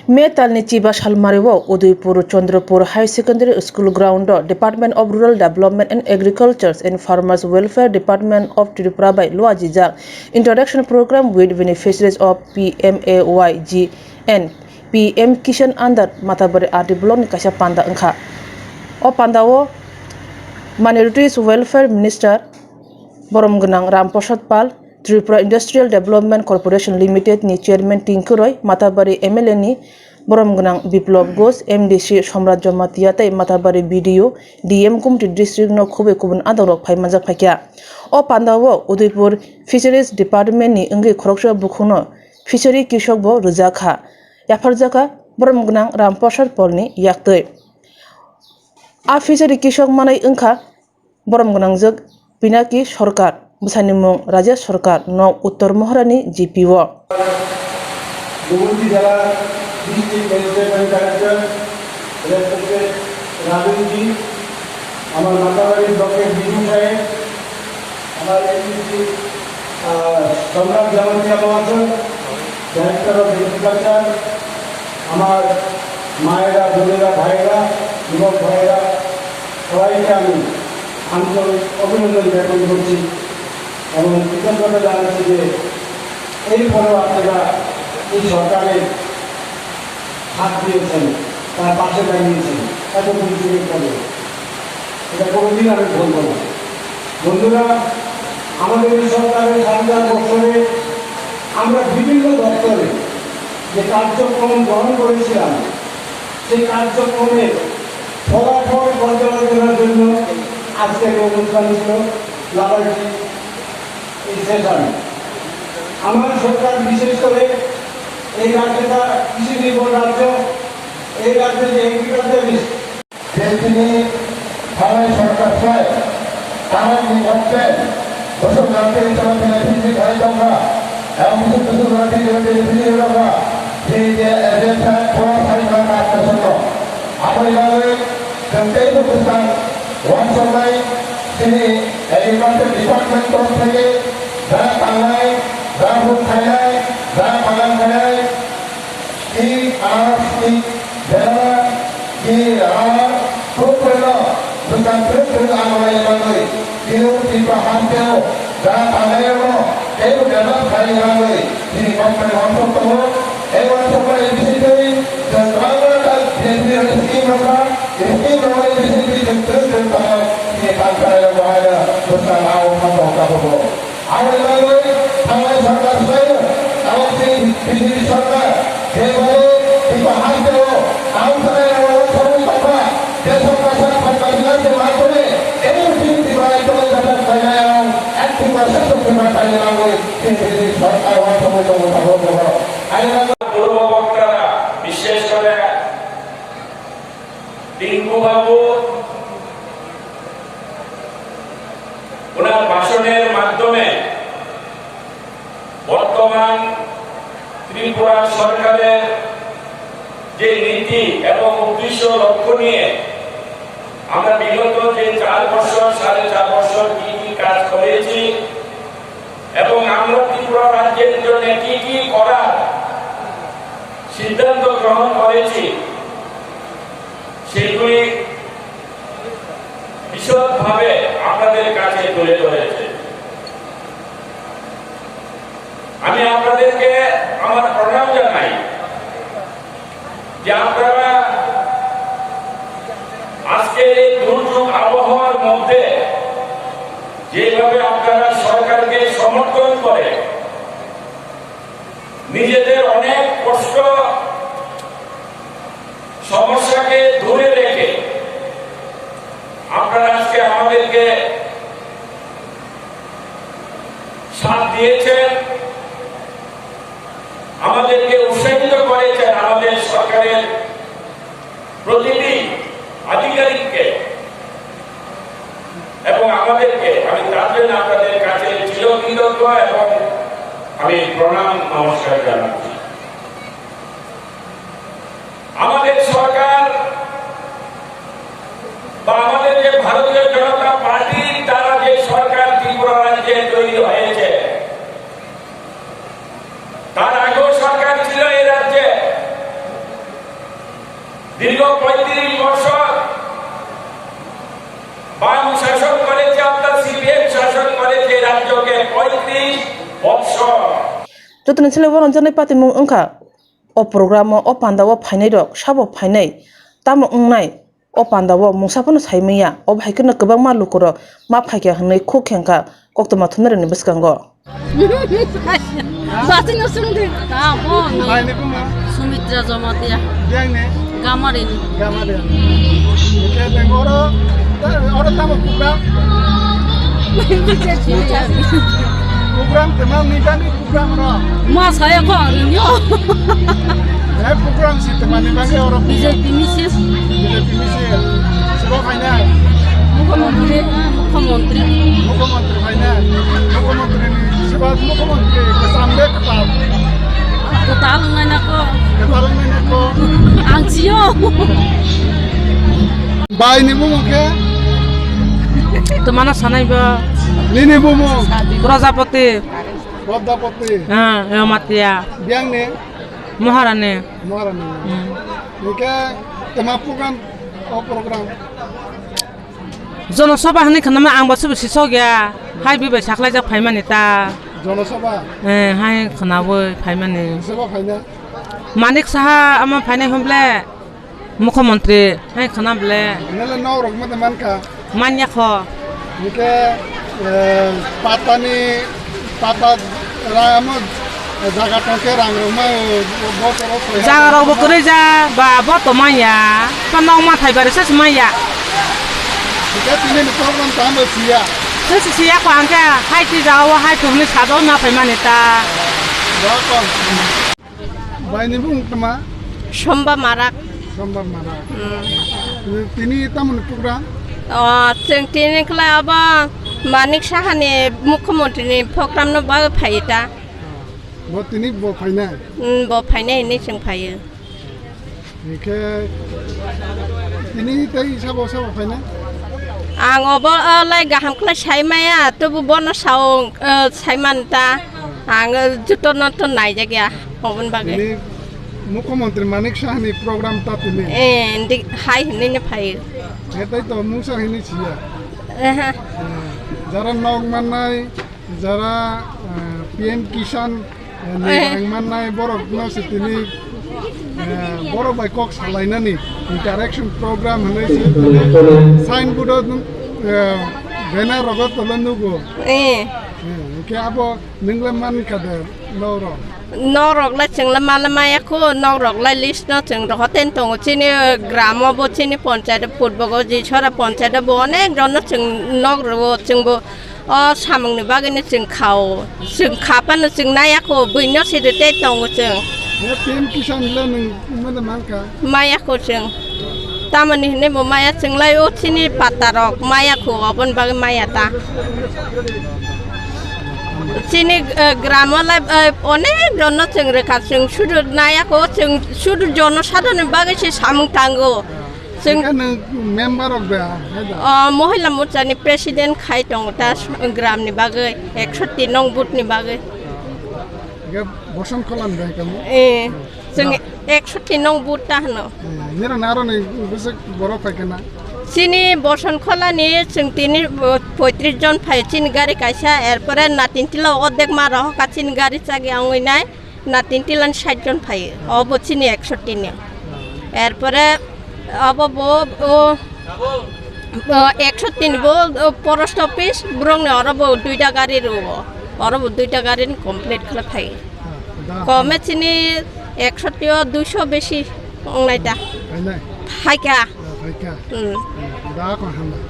मे तालनि चिबा सालमारियाव Udaipur Chandrapur high secondary school ground department of rural development and agriculture and farmers welfare department of Tripura by लुआजिजा introduction programme with beneficiaries of PMAYGN PM Kisan under Matabari आदि block काशा पांडा अंखा ओ पांडाओ माइनॉरिटीज वेलफेयर मिनिस्टर बरमगनां Ramprasad Pal Tripura industrial development corporation limited नि chairman Tinku Roy Matabari MLA नि बरमगनां बिप्लब घोष MDC सम्राट जमातिया तै माताबारी BDO DM गुमटी डिस्ट्रिक्ट न खुबे कुबुन आदरक फाइमाजा फाइक्या ओ पांडाओ उदयपुर फिशरीज डिपार्टमेंट नि अंगे खरकसा बुखुनो फिशरी कृषक बो रुजाखा याफारजाका बरमगनां रामप्रसाद पाल नि याक्तै आ फिशरी कृषक मानै अंखा बरमगनां जग पिनाकी सरकार बुसानि मुं राजेश सरकार न उत्तर महरानी GPO गुबुन जिला district magistrate director respected Rajan ji আমার মাতাবাড়ি ব্লকের বিজু সাহেব আমার এমপি সম্রাট জামাতিয়া মহাশয় ডাইরেক্টর অফ এগ্রিকালচার আমার মায়েরা বোনেরা ভাইরা যুবক ভাইরা সবাইকে আমি আন্তরিক অভিনন্দন জ্ঞাপন করছি এবং কৃতজ্ঞতা জানাচ্ছি যে এরপরেও আপনারা এই সরকারের হাত দিয়েছেন তার পাশে দাঁড়িয়েছেন এত পরিচয়ের পরে এটা কোনোদিন আমি বলবো না বন্ধুরা আমাদের এই সরকারের 7 বছরে আমরা বিভিন্ন দপ্তরে যে কার্যক্রম গ্রহণ করেছিলাম সেই কার্যক্রমের ফলাফল পর্যালোচনার জন্য আজকে অনুষ্ঠান ছিল লাভার্টি এই সেশন আমার সরকার বিশেষ করে এই রাজ্যটা কৃষি নির্ভর রাজ্য এই রাজ্যে যে এগ্রিকালচারিস্ট তিনি ভারত সরকার চায় তারা কি করছেন দশম রাজ্যের হিসাবে বেনিফিশিয়ারি হয় তোমরা এবং দশম রাজ্যের বেনিফিশিয়ারি হলো এই যে এজেন্সা থোড়া সারি করা কাজ করছেন আমরা এইভাবে সেই প্রতিষ্ঠান ওয়ান সময় তিনি এগ্রিকালচার ডিপার্টমেন্ট তরফ থেকে যারা বাংলায় যারা ভোট খায় নাই যারা বাগান খায় কি আর কি যারা কি আর খুব করল দোকান ফেরত আনলাই বাংলায় কেউ কিংবা হাতেও যারা বাংলায়ও কেউ যারা খাই বাংলায় তিনি কোম্পানি অন্তত হোক এই অঞ্চলের এই বিষয়টি বাংলাটা যে স্কিম আমরা স্কিম আমরা এই বিষয়টি দেখতে পাই যে কালকায় বহায়া দোকান আও মতো কাবো আমরা বাংলায় বাংলায় সরকার চাই এবং সেই বিজেপি সরকার যেভাবে কিংবা হাতেও আউটসাইড সরকার কথা যে সরকার সরকার বিধানকে মাধ্যমে এবং বিজেপি চলে যাবে তাই একটি পার্সেন্ট সরকার চাই না সেই সরকার অন্তত হতে হবে পূর্ববক্তারা বিশেষ করে টিঙ্কু বাবু ওনার ভাষণের মাধ্যমে বর্তমান ত্রিপুরা সরকারের যে নীতি এবং উদ্দেশ্য লক্ষ্য নিয়ে আমরা বিগত যে 4 বছর 4.5 বছর কি কি কাজ করেছি এবং আমরা ত্রিপুরা রাজ্যের জন্য কি কি করার সিদ্ধান্ত গ্রহণ করেছি সেগুলি বিশদভাবে আপনাদের কাছে তুলে ধরেছে। আমি আপনাদেরকে আমার প্রণাম জানাই যে আপনারা আজকে এই দুর্যোগ আবহাওয়ার মধ্যে যেভাবে আপনারা সরকারকে সমর্থন করে নিজেদের অনেক কষ্ট সমস্যাকে দূরে রেখে আপনারা আজকে আমাদেরকে সাথ দিয়েছেন, আমাদেরকে উৎসাহিত করেছেন, আমাদের সরকারের প্রতিটি আধিকারিককে এবং আমাদেরকে আমি তার জন্য আপনাদের কাছে চিরকৃতজ্ঞ এবং আমি প্রণাম নমস্কার জানাচ্ছি। আমাদের সরকার বা আমাদের যে ভারতীয় জনতা পার্টির দ্বারা যে সরকার ত্রিপুরা রাজ্যে তৈরি হয়েছে তার আগেও সরকার ছিল এই রাজ্যে দীর্ঘ 35 বছর বাম শাসন করেছে, অর্থাৎ সিপিএম শাসন করেছে রাজ্যকে 35 বছর। যতন ছেলে রঞ্জনাই পাতিমুং ওংখা ও প্রোগ্রাম ও পান্দাও ফাইনাই রক সাবো ফাইনাই তামো ওংনাই ও পান্দাও মুসাफोनो साइमैया ও भाइखोनो गोबां मालुखर मा फाइखा हनै खु खेंखा कक्तमा थुनरनि बिस्कांगो Batinho sungde kamo Bayi ni kuma. Sumitra Jamatia Yang ni. Gamarini Gambar dia. Oke, tengoro. Orang tamu program. Program teman ni kan program orang. Mas saya kok arinyo Program si teman ni bagi orang. BJP Mrs. BJP misi. Sebab final. Mukhamantri Mukhomantri final. Mukhomantri ni sebab Mukhomantri kesambe ketal. Ketalungan ako Ketal ni ko. Angsiyo Bayi ni bumu ke? Temana sanai ba Nini bumu. Prajapati Bodapati. Matia Biang ni. Maharane Muaran ni. Ike tema program. Oh program. Jonosabha hani khanama angbasu bisiso gya hai bibai saklai jak phaimani ta Jonosabha. hai khanawo phaimani Sebab final. Manik saha ama phainai homble Mukhamantri hai khanable Nela nau rok mata manka. manya kho Ike pata ramo jaga tongke rang rumah botol. jagaro bokore ja ba boto maya panong ma thaibare sas maya Ike tini ni program tambah sia. sas sia ko angka hai ti jawa hai thumni sado ma phaimani ta Bakon. Bayi ni bung tema. Somba Marak Sambal mana. Tini tamu program. जों तिनिखला अब मानिक साहानि मुख्यमन्त्रिनि प्रग्रामनो बा phyta Buat tini buat final. ब फाइनाय नि जों फायो Ike tini tadi sabo final. आं अब लाय गाहामखला साइमाया तबु बन साव साइमानता आं जुटनत नायजागिया हबन बागे Ini Mukhomantri Manik Shah ni program tak ini. ndi हाय हनैनो फायो Kita itu musa ini sia. Jara nog manai, jara PM Kisan, yang manai borok no setini borok by Cox lainnya nih interaction program ini sih. Sign board benar rogot tolan nugo. Oke apa ningleman kada loro. नरक ला जों लामाया को नरक ला list न जों रखतेन दङ चिनि ग्रामाव चिनि पन्चायत फुटबगो जि छरा पन्चायत बो अनेक जन जों नगरबो जोंबो सामंनि बागैनो जों खापानो जों नायाखौ बैनो सिदते दङ जों Ya PM Kisan le neng mana mangka. मायाखौ जों तामानि हने बो माया जोंलाय ओ चिनि पातारक मायाखौ अबन बागै माया ता চিনি গ্রামলাই অনেক জন जों रेखा जों सुदु नायाखौ जों सुदु जनसाधारण बागैसो सामुं थांगौ जों Kan member of the. महिला मोर्चानि प्रेसिडेन्ट खाय दङ दा ग्रामनि बागै 103 नं बुथनि बागै Ya bosan kolam dah kamu. जों 103 नं बुथ ता होनो Nira naro nih besok borok pakai চিনি বসন খলানি जों তিনি 35 জন ফাই চিনি গাড়ি কাইসা এরপরে নাতিনটিলা অর্ধেক মা রহ কাচিনি গাড়ি চাগি আঙইনাই নাতিনটিলান 60 জন ফাই অব চিনি 103 নে এরপরে অব বো 103 বো ফরেস্ট অফিস ব্রংনে অরব দুইটা গাড়ি রব অরব দুইটা গাড়ি কমপ্লিট খলা ফাই কমে চিনি 103 200 বেশি অংনাইতা Ini. ফাইকা Baiklah. Dah kau hamil.